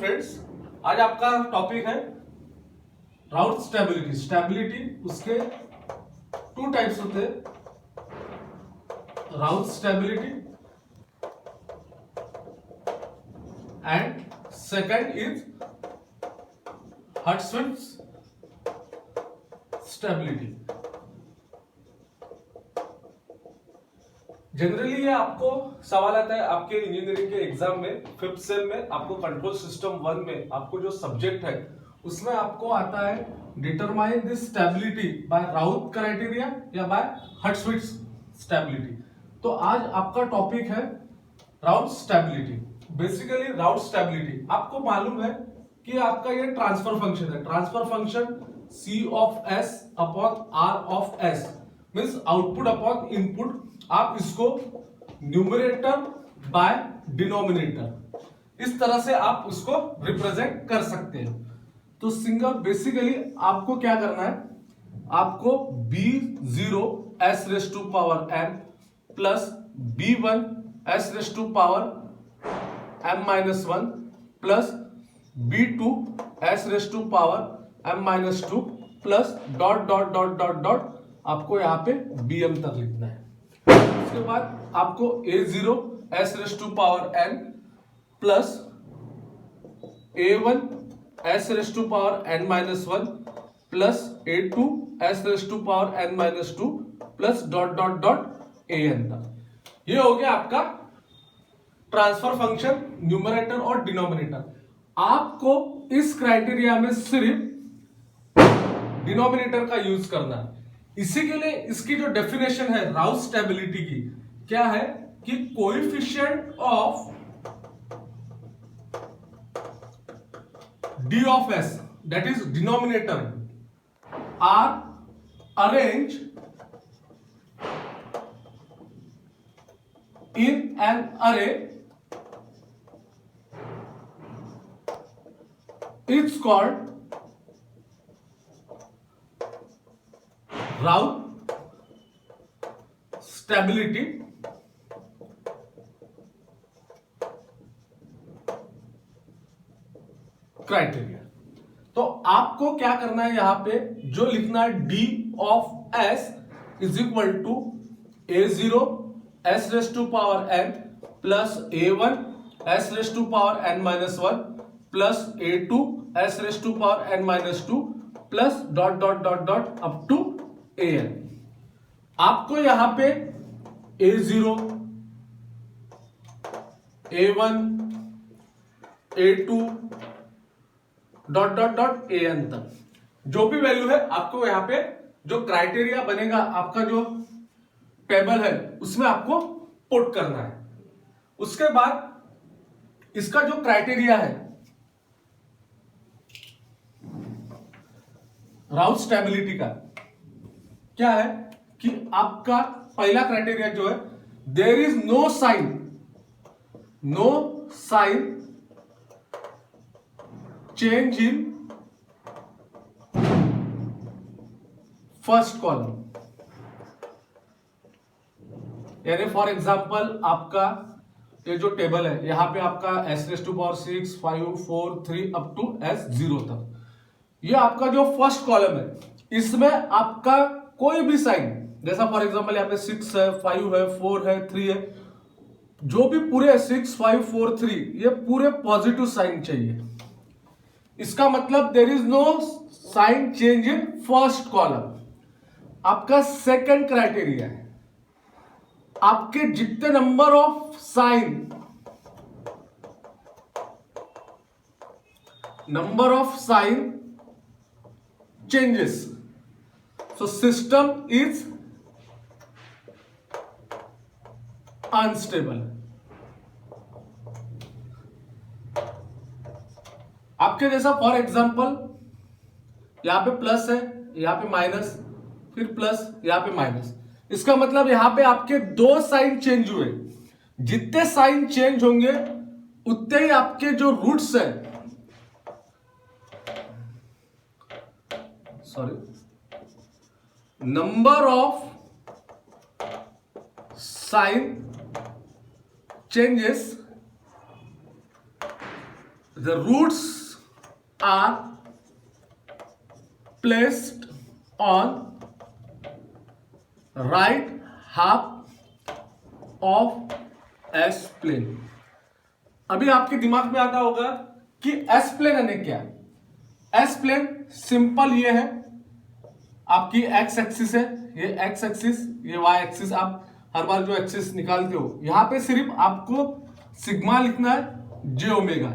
Friends, आज आपका topic है राउट स्टेबिलिटी। स्टेबिलिटी उसके टू टाइप्स होते हैं, Routh stability and second is Hurtsfield stability. Generally ये आपको सवाल आता है आपके इंजीनियरिंग के एग्जाम में, फिफ्थ सेम में आपको कंट्रोल सिस्टम 1 में आपको जो सब्जेक्ट है उसमें आपको आता है determine this stability by राउथ criteria या बाय हर्ट्सफील्ड स्टेबिलिटी। तो आज आपका टॉपिक है राउथ स्टेबिलिटी। बेसिकली राउथ स्टेबिलिटी आपको मालूम है कि आपका ये ट्रांसफर फंक्शन है। Transfer function C of S upon R of S means output upon input. आप इसको न्यूमरेटर बाय डिनोमिनेटर इस तरह से आप उसको रिप्रेजेंट कर सकते हैं। तो सिंगल बेसिकली आपको क्या करना है, आपको B0 S raise to power m plus B1 S raise to power m minus 1 plus B2 S raise to power m minus 2 plus dot dot dot dot dot आपको यहां पे Bm तक लिखना है। उसके बाद आपको A0 S raise to power n plus A1 S raise to power n minus 1 plus A2 S raise to power n minus 2 plus dot dot dot an तक। ये हो गया आपका ट्रांसफर फंक्शन न्यूमरेटर और डिनोमिनेटर। आपको इस criteria में सिर्फ डिनोमिनेटर का यूज करना है। इसी के लिए इसकी जो डेफिनेशन है राउथ स्टेबिलिटी की क्या है कि coefficient of D of S that is denominator are arranged in an array it's called राउथ stability criteria. तो आपको क्या करना है, यहां पे जो लिखना है D of S is equal to A0 S raise to power n plus A1 S raise to power n minus 1 plus A2 S raise to power n minus 2 plus dot dot dot dot up to an। आपको यहां पे A0 A1 A2 dot dot dot an तक जो भी value है आपको यहां पे जो क्राइटेरिया बनेगा, आपका जो टेबल है उसमें आपको पुट करना है। उसके बाद इसका जो क्राइटेरिया है राउथ स्टेबिलिटी का क्या है कि आपका पहला क्राइटेरिया जो है there is no sign change in first column. यानी फॉर एग्जांपल आपका ये जो टेबल है यहां पे आपका S raise to power 6 5 4 3 up to S0 तक, ये आपका जो फर्स्ट कॉलम है इसमें आपका कोई भी साइन, जैसा फॉर एग्जांपल यहाँ पे 6 है 5 है 4 है 3 है, जो भी पूरे 6 5 4 3 ये पूरे पॉजिटिव साइन चाहिए। इसका मतलब there is no sign change in first column. आपका सेकंड क्राइटेरिया है आपके जितने number of sign changes, so system is unstable। आपके जैसा फॉर एग्जांपल यहां पे प्लस है, यहां पे माइनस, फिर प्लस, यहां पे माइनस। इसका मतलब यहां पे आपके दो साइन चेंज हुए। जितने साइन चेंज होंगे उतने ही आपके जो रूट्स है, number of sign changes the roots are placed on right half of S plane। अभी आपके दिमाग में आता होगा कि एस प्लेन यानी क्या। एस प्लेन सिंपल ये है, आपकी एक्स एक्सिस है, ये एक्स एक्सिस, ये वाई एक्सिस। आप हर बार जो एक्सिस निकालते हो यहां पे सिर्फ आपको सिग्मा लिखना है जे ओमेगा,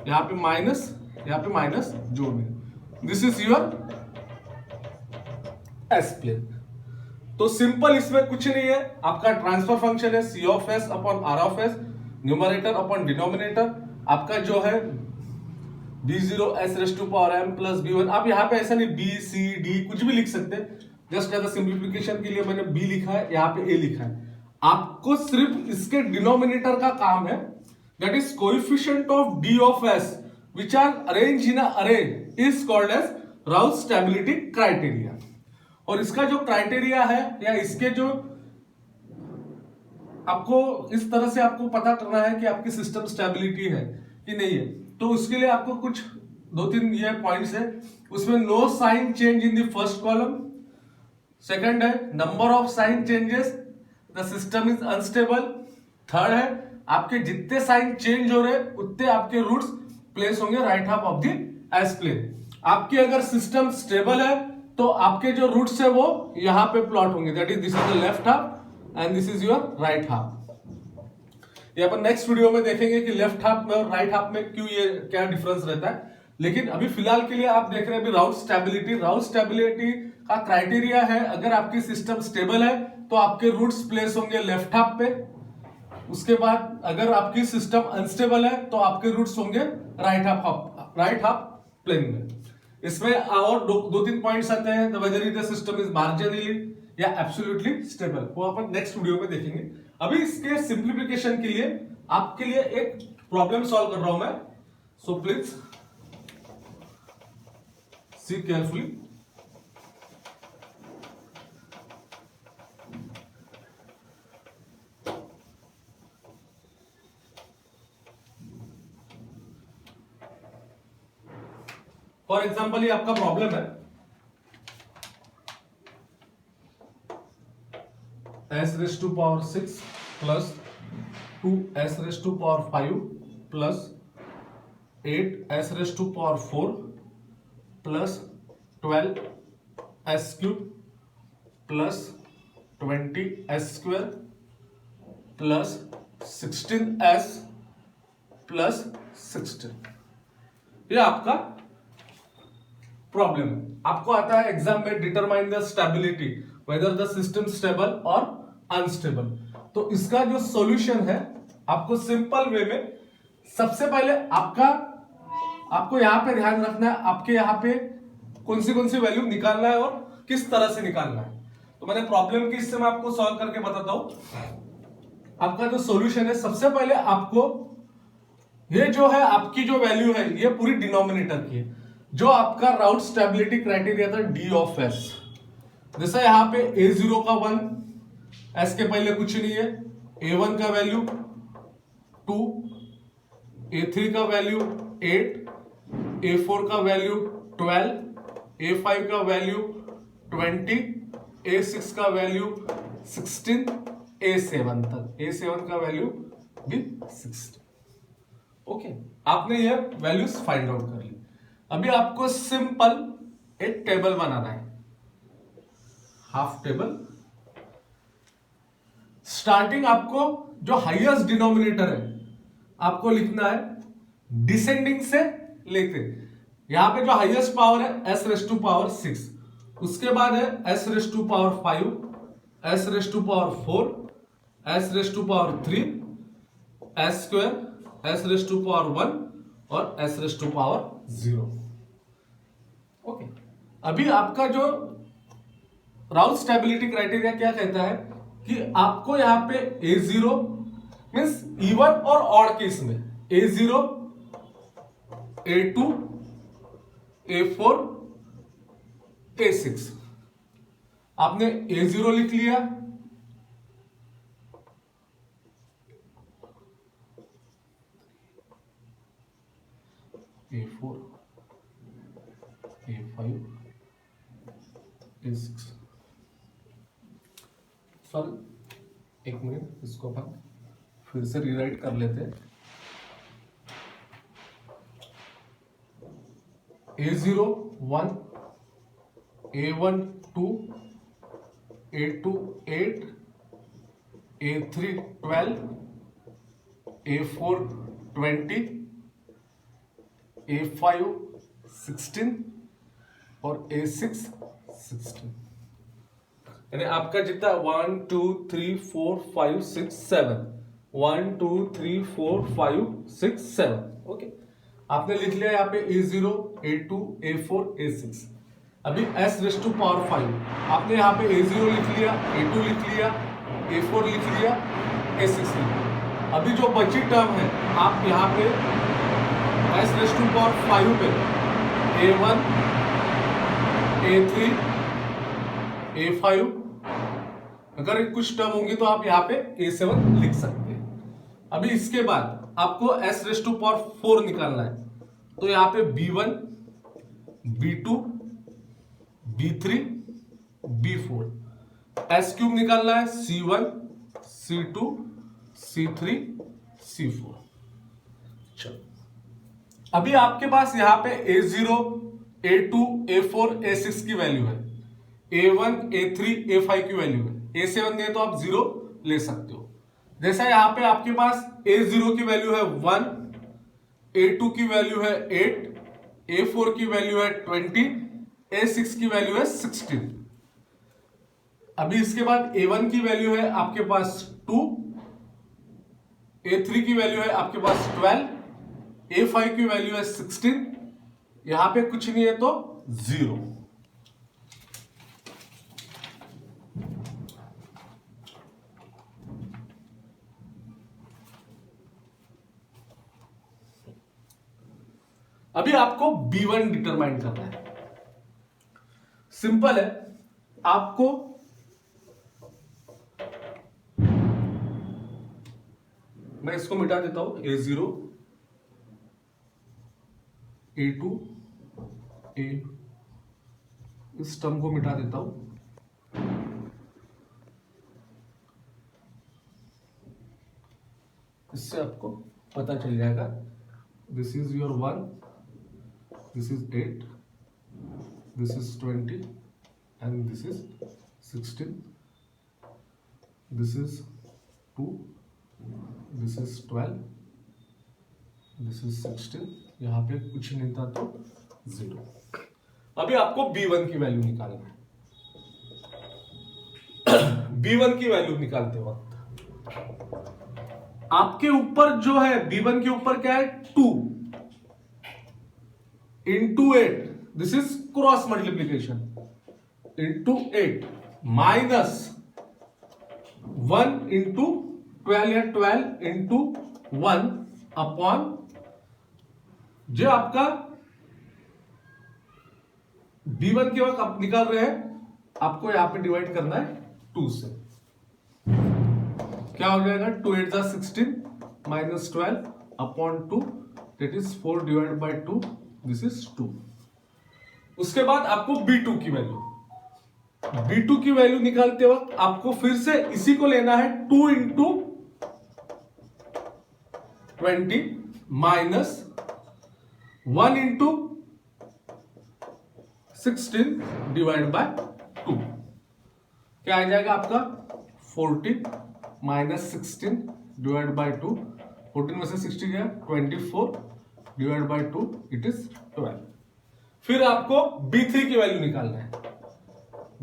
यहां पे माइनस, यहां पे minus J omega. This is your S plane. तो सिंपल इसमें कुछ नहीं है, आपका ट्रांसफर फंक्शन है C of S upon R of S, numerator upon denominator आपका जो है b0 s raise to power m plus b1। आप यहाँ पे ऐसा नहीं b c d कुछ भी लिख सकते हैं, जस्ट एज अ सिंप्लीफिकेशन के लिए मैंने b लिखा है, यहाँ पे a लिखा है। आपको सिर्फ इसके डिनोमिनेटर का काम है, that is coefficient of d of s which are arrange in a array is called as Routh stability criteria. और इसका जो क्राइटेरिया है या इसके जो आपको इस तरह से आपको पता करना है कि आपकी सिस्टम स्टेबिलिटी है कि नहीं है, तो उसके लिए आपको कुछ 2-3 ये पॉइंट्स है। उसमें no sign change in the first column, second है number of sign changes the system is unstable, third है आपके जितने साइन चेंज हो रहे उतने आपके रूट्स प्लेस होंगे right half of the S plane. आपकी अगर सिस्टम स्टेबल है तो आपके जो रूट्स है वो यहां पे प्लॉट होंगे, that is this is the left half and this is your right half. ये अपन नेक्स्ट वीडियो में देखेंगे कि लेफ्ट हाफ में और राइट हाफ में क्यों ये क्या डिफरेंस रहता है। लेकिन अभी फिलहाल के लिए आप देख रहे हैं अभी राउथ स्टेबिलिटी। राउथ स्टेबिलिटी का क्राइटेरिया है अगर आपकी सिस्टम स्टेबल है तो आपके रूट्स प्लेस होंगे लेफ्ट हाफ पे, उसके बाद अगर आपकी सिस्टम अनस्टेबल है तो आपके रूट्स होंगे राइट हाफ प्लेन में। इसमें और दो तीन पॉइंट्स आते हैं, weather the system is marginally या एब्सोल्युटली स्टेबल, वो अपन नेक्स्ट वीडियो में देखेंगे। अभी इसके सिंप्लीफिकेशन के लिए आपके लिए एक प्रॉब्लम सॉल्व कर रहा हूं मैं, so please see carefully. For example ये आपका प्रॉब्लम है s raise to power 6 plus 2s raise to power 5 plus 8s raise to power 4 plus 12s cube plus 20s square plus 16s plus 16। ये आपका problem है। आपको आता है exam में determine the stability weather the system stable और unstable. तो इसका जो सॉल्यूशन है आपको सिंपल वे में सबसे पहले आपको यहां पे ध्यान रखना है आपके यहां पे कौन सी वैल्यू निकालना है और किस तरह से निकालना है। तो मैंने प्रॉब्लम की इससे मैं आपको सॉल्व करके बताता हूं। आपका जो सॉल्यूशन है सबसे पहले आपको ये जो है आपकी जो वैल्यू है ये पूरी डिनोमिनेटर की है, जो आपका राउथ स्टेबिलिटी क्राइटेरिया था डी ऑफ एस। जैसे यहां पे a0 का 1, s के पहले कुछ नहीं है, a1 का वैल्यू 2, a3 का वैल्यू 8, a4 का वैल्यू 12, a5 का वैल्यू 20, a6 का वैल्यू 16, a7 तक, a7 का वैल्यू भी 16। ओके, आपने ये वैल्यूज फाइंड आउट कर ली। अभी आपको सिंपल एक टेबल बनाना है, हाफ टेबल। स्टार्टिंग आपको जो हाईएस्ट डिनोमिनेटर है आपको लिखना है डिसेंडिंग से लेके, यहां पे जो हाईएस्ट पावर है s रेस टू पावर 6, उसके बाद है s raise to power 5, s raise to power 4, s raise to power 3, s square, s raise to power 1 और s raise to power 0। Okay, अभी आपका जो राउथ स्टेबिलिटी क्राइटेरिया क्या कहता है कि आपको यहां पे a0 मींस इवन और ऑड केस में a0, a2, a4, a6, आपने a0 लिख लिया, A4 A5 A6। सॉरी एक मिनट, इसको अपन फिर से रीराइट कर लेते हैं। A0 1, A1 2, A2 8, A3 12, A4 20, A5 16 और A6 16। यानी आपका जितना 1 2 3 4 5 6 7, 1 2 3 4 5 6 7। ओके, आपने लिख लिया यहाँ पे A0 A2 A4 A6। अभी S रेज़ टू पावर 5 आपने यहाँ पे A0 लिख लिया, A2 लिख लिया, A4 लिख लिया, A6 लिख लिया। अभी जो बची टर्म है आप यहाँ पे S रेज़ टू पावर 5 पे A1 A3 A5, अगर कुछ टर्म होंगी तो आप यहाँ पे A7 लिख सकते हैं। अभी इसके बाद आपको S रेज़ टू पावर 4 निकालना है, तो यहाँ पे B1 B2 B3 B4, S cube निकालना है C1 C2 C3 C4। चलो, अभी आपके पास यहाँ पे A0 A2 A4 A6 की वैल्यू है, A1 A3 A5 की वैल्यू है, A7 नहीं तो आप 0 ले सकते हो। जैसा यहाँ पे आपके पास A0 की वैल्यू है 1, A2 की वैल्यू है 8, A4 की वैल्यू है 20, A6 की वैल्यू है 16। अभी इसके बाद A1 की वैल्यू है आपके पास 2, A3 की वैल्यू है आपके पास 12, A5 की वैल्यू है 16, यहां पे कुछ नहीं है तो 0। अभी आपको B1 डिटरमाइन करना है। सिंपल है, आपको मैं इसको मिटा देता हूं, A0 A2 A, इस टर्म को मिटा देता हूं। इससे आपको पता चल जाएगा, this is your 1, this is 8, this is 20 and this is 16, this is 2, this is 12, this is 16, यहां पे कुछ नहीं था तो 0। अभी आपको B1 की वैल्यू निकालना है। B1 की वैल्यू निकालते वक्त आपके ऊपर जो है B1 के ऊपर क्या है 2 into 8, this is cross multiplication, into 8 minus 1 into 12 या 12 इंटू 1 अपॉन जो आपका B1 के वक्त आप निकाल रहे हैं, आपको यहां पे डिवाइड करना है 2 से। क्या हो जाएगा 2 8 जा 16 minus 12 upon 2, that is 4 divide by 2, this is 2। उसके बाद आपको B2 की वैल्यू निकालते वक्त आपको फिर से इसी को लेना है 2 into 20 minus 1 into 16 divide by 2। क्या आ जाएगा आपका 40 माइनस 16 डिवाइड बाय 2, 14 में से 60 गया 24 डिवाइड बाय 2, इट इज 12। फिर आपको B3 की वैल्यू निकालना है।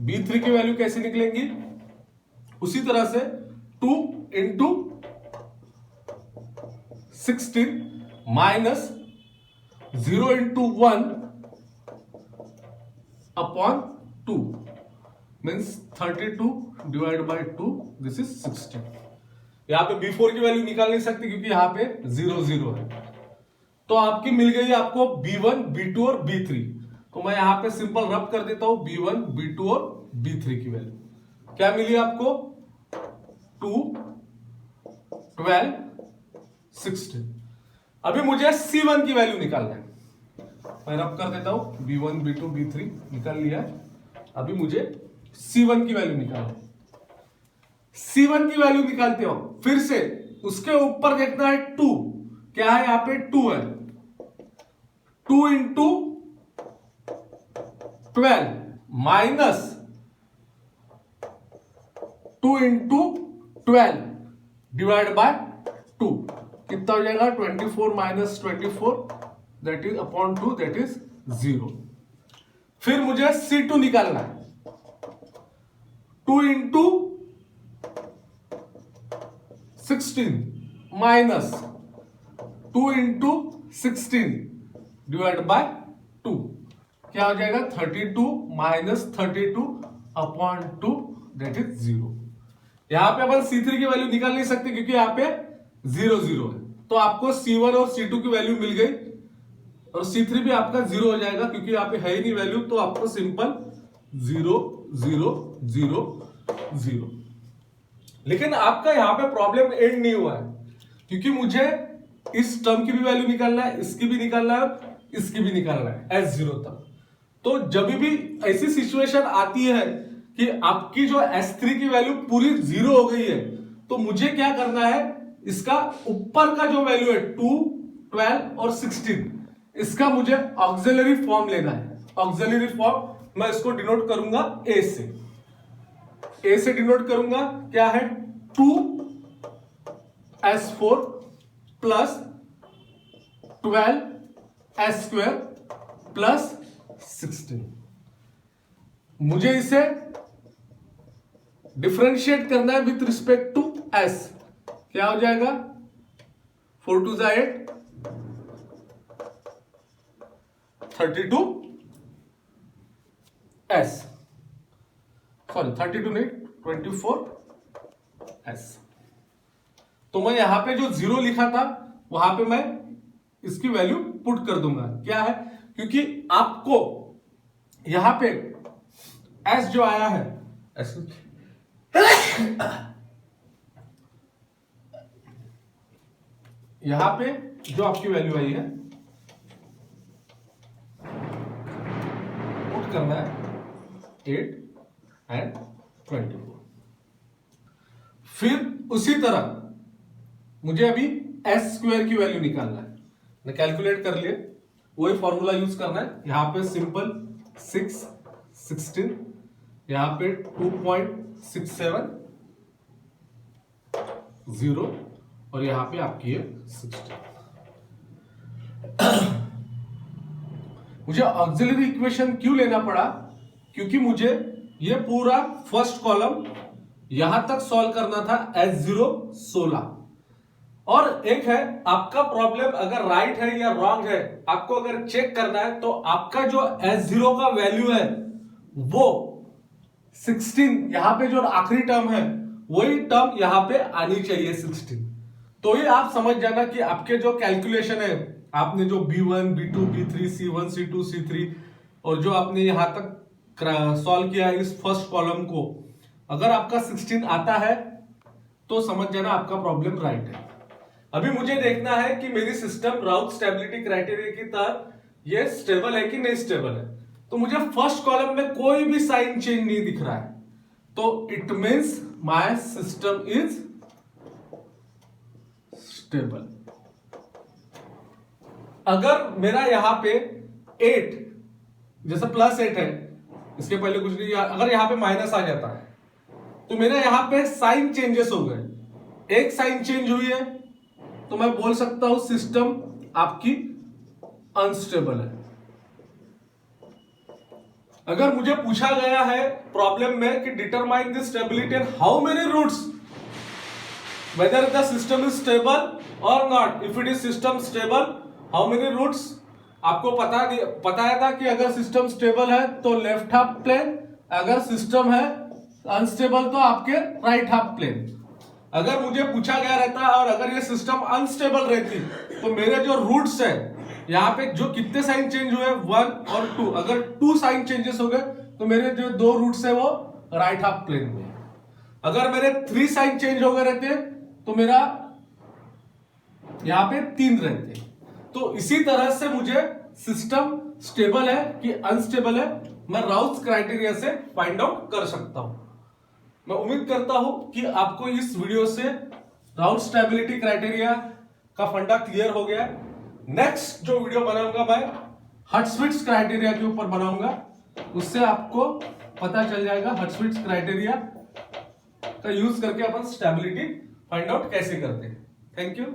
B3 की वैल्यू कैसे निकलेंगी, उसी तरह से 2 into 16 minus 0 into 1 upon 2 means 32 divide by 2, this is 16। यहां पे B4 की वैल्यू निकाल नहीं सकते क्योंकि यहां पे 0 0 है, तो आपकी मिल गई आपको B1 B2 और B3। तो मैं यहां पे सिंपल रब कर देता हूं B1 B2 और B3 की वैल्यू। क्या मिली आपको 2 12 16। अभी मुझे C1 की वैल्यू निकालना है। मैं रब कर देता हूं, B1 B2 B3 निकाल लिया। अभी मुझे C1 की वैल्यू निकालना, C1 की वैल्यू निकालते हो, फिर से उसके ऊपर देखना है 2, क्या है यहां पे 2 है, 2 into 12 minus 2 into 12 divide by 2, कितना हो जाएगा 24 minus 24 that is upon 2 that is 0। फिर मुझे C2 निकालना है, 2 into 16 minus 2 into 16 divide by 2, क्या हो जाएगा 32 माइनस 32 अपॉन 2 दैट इज 0। यहां पे अपन C3 की वैल्यू निकाल नहीं सकते क्योंकि यहां पे 0 0 है, तो आपको C1 और C2 की वैल्यू मिल गई और C3 भी आपका 0 हो जाएगा क्योंकि यहां पे है ही नहीं वैल्यू, तो आपको सिंपल 0 0 0 0। लेकिन आपका यहां पे प्रॉब्लम एंड नहीं हुआ है क्योंकि मुझे इस टर्म की भी वैल्यू निकालना है, इसकी भी निकालना है, इसकी भी निकालना है S0 तक। तो जब भी ऐसी सिचुएशन आती है कि आपकी जो S3 की वैल्यू पूरी 0 हो गई है, तो मुझे क्या करना है, इसका ऊपर का जो वैल्यू है 2 12 और 16, इसका मुझे ऑक्सिलरी फॉर्म लेना है। ऑक्सिलरी फॉर्म मैं इसको डिनोट करूंगा A से, A से डिनोट करूंगा, क्या है 2S4 प्लस 12S2 प्लस 16। मुझे इसे डिफरेंशिएट करना है विथ रिस्पेक्ट टू S, क्या हो जाएगा 4 2 8 32 S, सॉरी 32 नहीं 24 S। तो मैं यहां पे जो 0 लिखा था वहां पे मैं इसकी वैल्यू पुट कर दूंगा, क्या है, क्योंकि आपको यहां पे S जो आया है S यहां पे जो आपकी वैल्यू आई है पुट करना है 8 एंड 24। फिर उसी तरह मुझे अभी S² की वैल्यू निकालना है, मैं कैलकुलेट कर लिए, वही फॉर्मूला यूज करना है। यहां पे सिंपल 6 16, यहां पे 2.67 0 और यहां पे आपकी है 16। मुझे ऑक्सिलरी इक्वेशन क्यों लेना पड़ा, क्योंकि मुझे ये पूरा फर्स्ट कॉलम यहां तक सॉल्व करना था S0 16। और एक है आपका प्रॉब्लम अगर राइट है या रॉन्ग है, आपको अगर चेक करना है तो आपका जो S0 का वैल्यू है वो 16, यहां पे जो आखिरी टर्म है वही टर्म यहां पे आनी चाहिए 16। तो ये आप समझ जाना कि आपके जो कैलकुलेशन है, आपने जो B1 B2 B3 C1 C2 C3 और जो आपने यहां तक सॉल्व किया है इस फर्स्ट कॉलम को, अगर आपका 16 आता है तो समझ जाना आपका प्रॉब्लम राइट है। अभी मुझे देखना है कि मेरी सिस्टम राउथ स्टेबिलिटी क्राइटेरिया की तरह ये स्टेबल है कि नहीं स्टेबल है। तो मुझे फर्स्ट कॉलम में कोई भी साइन चेंज नहीं दिख रहा है, तो it means my system is stable. अगर मेरा यहां पे 8 जैसे +8 है, इसके पहले कुछ नहीं, अगर यहां पे माइनस आ जाता है तो मेरा यहां पे साइन चेंजेस हो गए, एक साइन चेंज हुई है, तो मैं बोल सकता हूं सिस्टम आपकी अनस्टेबल है। अगर मुझे पूछा गया है प्रॉब्लम में कि determine the stability and how many roots, whether the system is stable और not, if it is system stable how many roots, आपको बताया था कि अगर सिस्टम स्टेबल है तो लेफ्ट हाफ प्लेन, अगर सिस्टम है अनस्टेबल तो आपके राइट हाफ प्लेन। अगर मुझे पूछा गया रहता और अगर ये सिस्टम अनस्टेबल रहती तो मेरे जो रूट्स है यहाँ पे जो कितने साइन चेंज हुए 1 और 2, अगर 2 साइन चेंजेस हो गए तो मेरे जो 2 रूट्स है वो राइट हाफ प्लेन में। अगर मेरे 3 साइन चेंज हो गए रहते तो मेरा यहाँ पे 3 रहते। तो इसी तरह से मुझे सिस्टम स्टेबल है कि अनस्टेबल है, मैं राउस क्राइटेरिया से फाइंड आउट कर सकता हूं। मैं उम्मीद करता हूं कि आपको इस वीडियो से राउस स्टेबिलिटी क्राइटेरिया का फंडा क्लियर हो गया है। नेक्स्ट जो वीडियो बनाऊंगा मैं हर्ट्सफिल्ड क्राइटेरिया के ऊपर बनाऊंगा, उससे आपको पता चल जाएगा हर्ट्सफिल्ड क्राइटेरिया का यूज करके अपन स्टेबिलिटी फाइंड आउट कैसे करते हैं। Thank you.